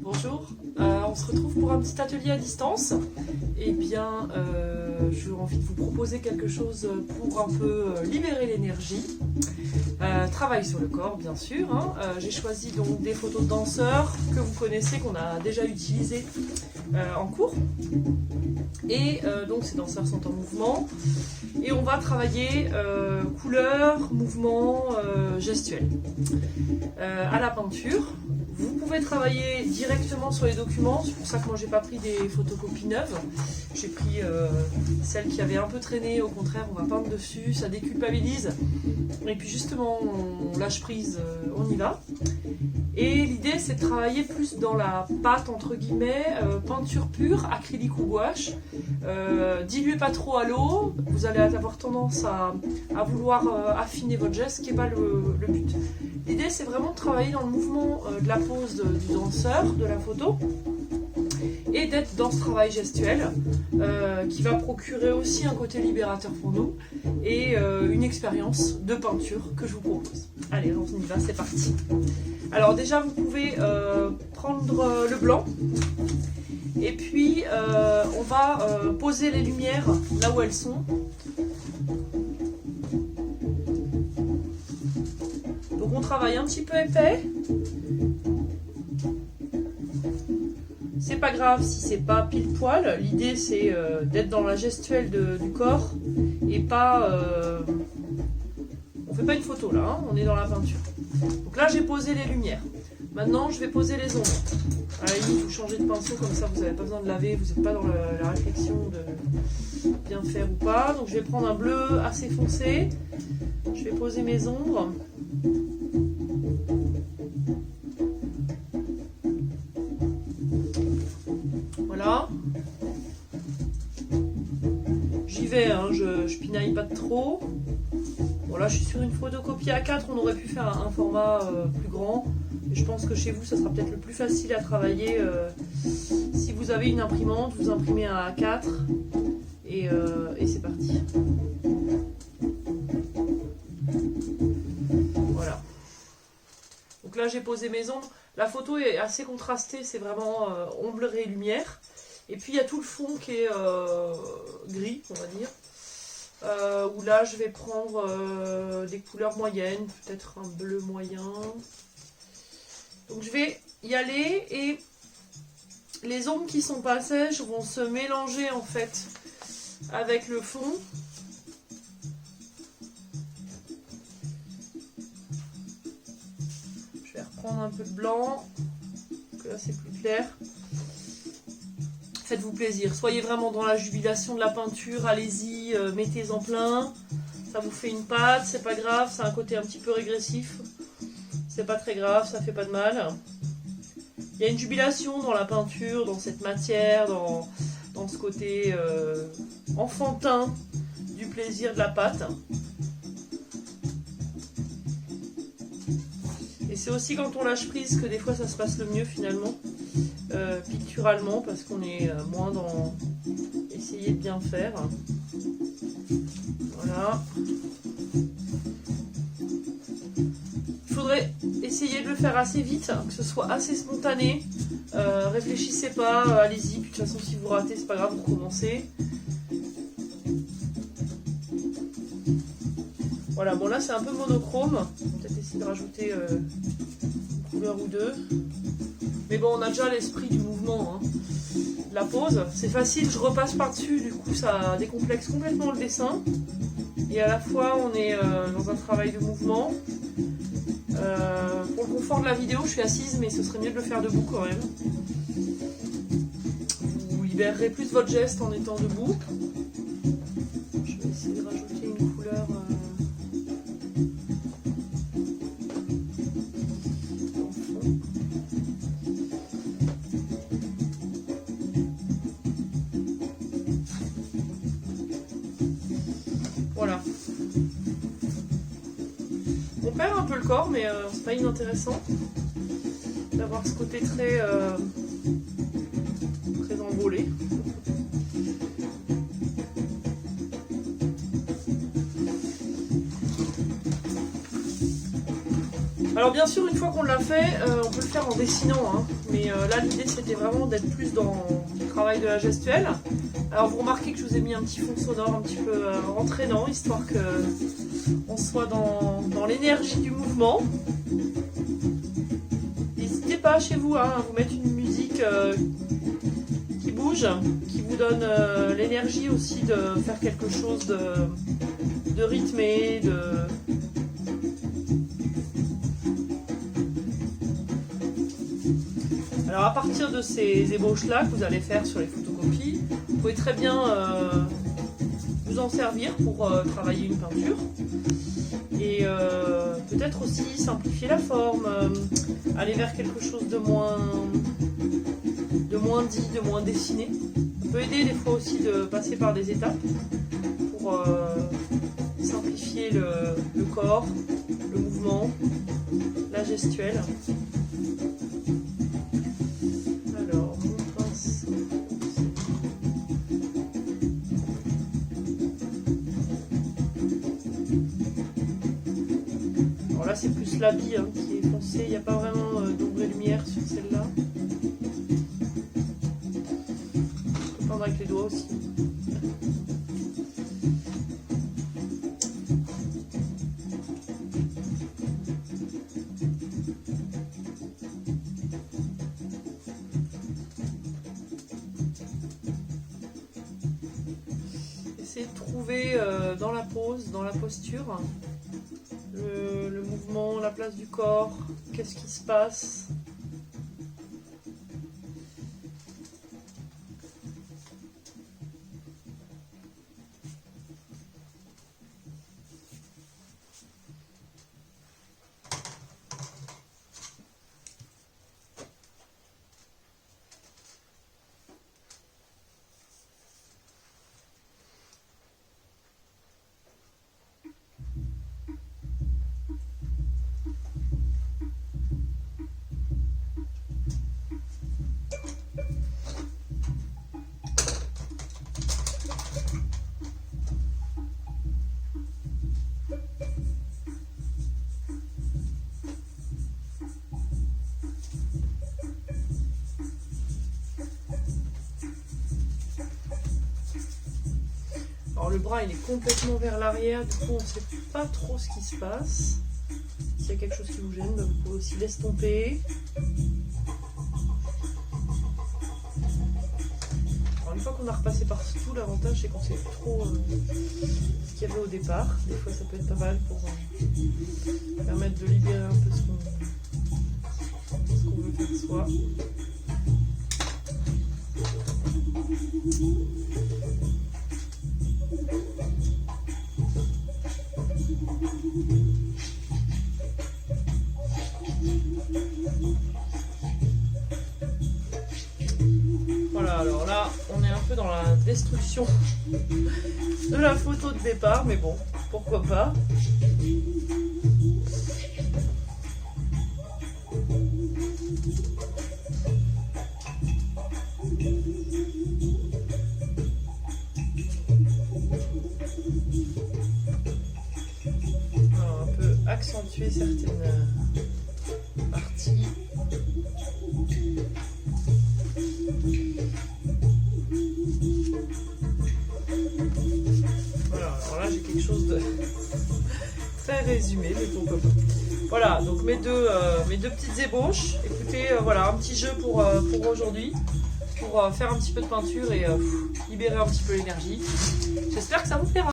Bonjour, on se retrouve pour un petit atelier à distance. Eh bien, j'ai envie de vous proposer quelque chose pour un peu libérer l'énergie. Travail sur le corps, bien sûr. Hein. J'ai choisi donc des photos de danseurs que vous connaissez, qu'on a déjà utilisées en cours. Et donc ces danseurs sont en mouvement. Et on va travailler couleurs, mouvements, gestuels. À la peinture. Vous pouvez travailler directement sur les documents, c'est pour ça que moi j'ai pas pris des photocopies neuves. J'ai pris celles qui avaient un peu traîné, au contraire on va peindre dessus, ça déculpabilise. Et puis justement on lâche prise, on y va. Et l'idée c'est de travailler plus dans la pâte entre guillemets, peinture pure, acrylique ou gouache. Diluez pas trop à l'eau, vous allez avoir tendance à vouloir affiner votre geste, ce qui n'est pas le but. L'idée c'est vraiment de travailler dans le mouvement de la pose du danseur, de la photo, et d'être dans ce travail gestuel qui va procurer aussi un côté libérateur pour nous et une expérience de peinture que je vous propose. Allez, on y va, c'est parti. Alors déjà vous pouvez prendre le blanc et puis on va poser les lumières là où elles sont. Donc on travaille un petit peu épais. C'est pas grave si c'est pas pile poil. L'idée c'est d'être dans la gestuelle du corps et pas. On fait pas une photo là, hein, on est dans la peinture. Donc là j'ai posé les lumières. Maintenant je vais poser les ombres. À la limite vous changez de pinceau comme ça vous n'avez pas besoin de laver, vous n'êtes pas dans la réflexion de bien faire ou pas. Donc je vais prendre un bleu assez foncé. Je vais poser mes ombres. Voilà. J'y vais, hein, je pinaille pas de trop. Bon là je suis sur une photocopie A4, on aurait pu faire un format plus grand. Et je pense que chez vous ça sera peut-être le plus facile à travailler. Si vous avez une imprimante, vous imprimez un A4 et c'est parti. Voilà. Donc là j'ai posé mes ombres. La photo est assez contrastée, c'est vraiment ombre et lumière. Et puis il y a tout le fond qui est gris, on va dire. Où là je vais prendre des couleurs moyennes, peut-être un bleu moyen. Donc je vais y aller et les ombres qui sont pas sèches vont se mélanger en fait avec le fond. Je vais reprendre un peu de blanc, donc là c'est plus clair. Faites-vous plaisir, soyez vraiment dans la jubilation de la peinture, allez-y, mettez-en plein. Ça vous fait une pâte, c'est pas grave, c'est un côté un petit peu régressif. C'est pas très grave, ça fait pas de mal. Il y a une jubilation dans la peinture, dans cette matière, dans ce côté enfantin du plaisir de la pâte. Et c'est aussi quand on lâche prise que des fois ça se passe le mieux finalement, picturalement, parce qu'on est moins dans essayer de bien faire. Voilà. Il faudrait essayer de le faire assez vite, que ce soit assez spontané. Réfléchissez pas, allez-y. Puis de toute façon, si vous ratez, c'est pas grave, vous recommencez. Voilà, bon là c'est un peu monochrome. On va peut-être essayer de rajouter une couleur ou deux. Mais bon, on a déjà l'esprit du mouvement, hein. La pose, c'est facile, je repasse par-dessus, du coup ça décomplexe complètement le dessin. Et à la fois, on est dans un travail de mouvement. Pour le confort de la vidéo, je suis assise, mais ce serait mieux de le faire debout quand même. Vous libérerez plus votre geste en étant debout. Je vais essayer de rajouter une couleur. En fond. Voilà. On perd un peu le corps, mais c'est pas inintéressant d'avoir ce côté très envolé. Alors bien sûr, une fois qu'on l'a fait, on peut le faire en dessinant, hein. Mais là, l'idée, c'était vraiment d'être plus dans le travail de la gestuelle. Alors, vous remarquez que je vous ai mis un petit fond sonore un petit peu entraînant, histoire qu'on soit dans l'énergie du mouvement. N'hésitez pas chez vous à vous mettre une musique qui bouge, qui vous donne l'énergie aussi de faire quelque chose de rythmé, Alors à partir de ces ébauches-là que vous allez faire sur les photocopies, vous pouvez très bien vous en servir pour travailler une peinture. Et peut-être aussi simplifier la forme, aller vers quelque chose de moins dit, de moins dessiné. Ça peut aider des fois aussi de passer par des étapes pour simplifier le corps, le mouvement, la gestuelle. Alors, mon pinceau. Alors là, c'est plus l'habit qui est foncé. Il n'y a pas vraiment d'ombre et lumière sur celle-là. Je peux peindre avec les doigts aussi. Essayez de trouver dans la pose, dans la posture, le mouvement, la place du corps, qu'est-ce qui se passe. Alors le bras il est complètement vers l'arrière, du coup on ne sait pas trop ce qui se passe. S'il y a quelque chose qui vous gêne, vous pouvez aussi l'estomper. Alors une fois qu'on a repassé par tout, l'avantage c'est qu'on sait trop ce qu'il y avait au départ. Des fois ça peut être pas mal pour permettre de libérer un peu ce qu'on veut faire de soi. Voilà, alors là, on est un peu dans la destruction de la photo de départ, mais bon, pourquoi pas. Alors, un peu accentuer certaines parties. Voilà, alors là j'ai quelque chose de très résumé, mais pourquoi pas. Voilà, donc mes deux petites ébauches. Écoutez, voilà, un petit jeu pour aujourd'hui, pour faire un petit peu de peinture et libérer un petit peu l'énergie. J'espère que ça vous plaira.